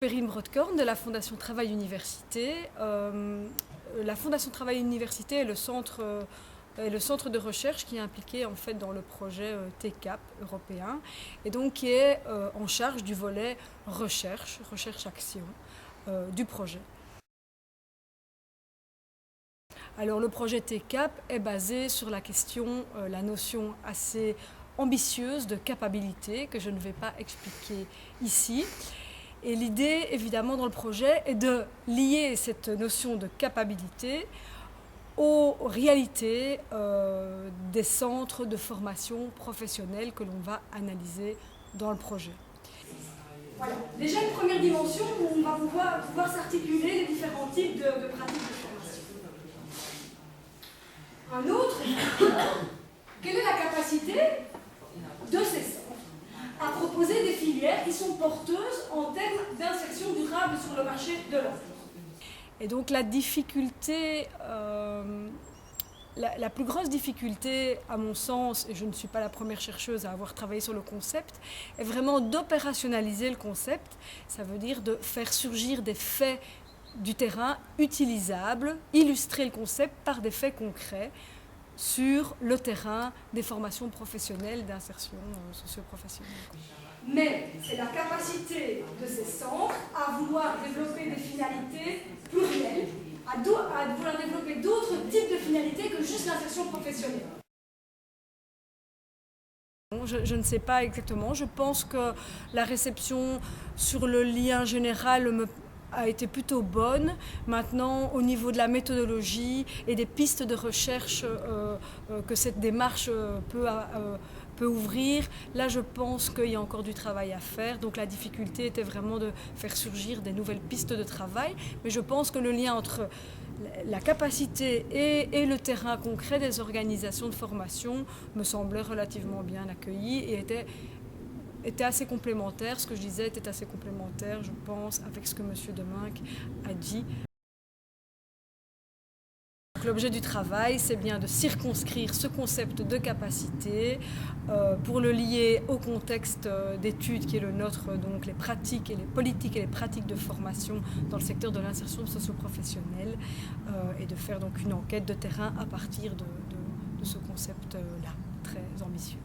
Perrine Brodkorn de la Fondation Travail Université. La Fondation Travail Université est le centre de recherche qui est impliqué en fait dans le projet TCAP européen et donc qui est en charge du volet recherche-action du projet. Alors le projet TCAP est basé sur la notion assez ambitieuse de capacité que je ne vais pas expliquer ici. Et l'idée, évidemment, dans le projet est de lier cette notion de capacité aux réalités des centres de formation professionnelle que l'on va analyser dans le projet. Voilà. Déjà une première dimension où on va pouvoir s'articuler les différents types de pratiques de formation. Un autre, quelle est la capacité de ces centres à proposer des filières qui sont porteuses en termes d'insertion durable sur le marché de l'emploi. Et donc la difficulté, la plus grosse difficulté à mon sens, et je ne suis pas la première chercheuse à avoir travaillé sur le concept, est vraiment d'opérationnaliser le concept. Ça veut dire de faire surgir des faits du terrain utilisables, illustrer le concept par des faits concrets sur le terrain des formations professionnelles d'insertion socio-professionnelle. Mais c'est la capacité de ces centres à vouloir développer des finalités plurielles, à vouloir développer d'autres types de finalités que juste l'insertion professionnelle. Je ne sais pas exactement. Je pense que la réception sur le lien général a été plutôt bonne. Maintenant, au niveau de la méthodologie et des pistes de recherche que cette démarche peut ouvrir, là je pense qu'il y a encore du travail à faire. Donc la difficulté était vraiment de faire surgir des nouvelles pistes de travail. Mais je pense que le lien entre la capacité et le terrain concret des organisations de formation me semblait relativement bien accueilli et était assez complémentaire. Ce que je disais était assez complémentaire, je pense, avec ce que M. Deminck a dit. L'objet du travail, c'est bien de circonscrire ce concept de capacité pour le lier au contexte d'études qui est le nôtre, donc les pratiques et les politiques et les pratiques de formation dans le secteur de l'insertion socio-professionnelle et de faire donc une enquête de terrain à partir de ce concept-là, très ambitieux.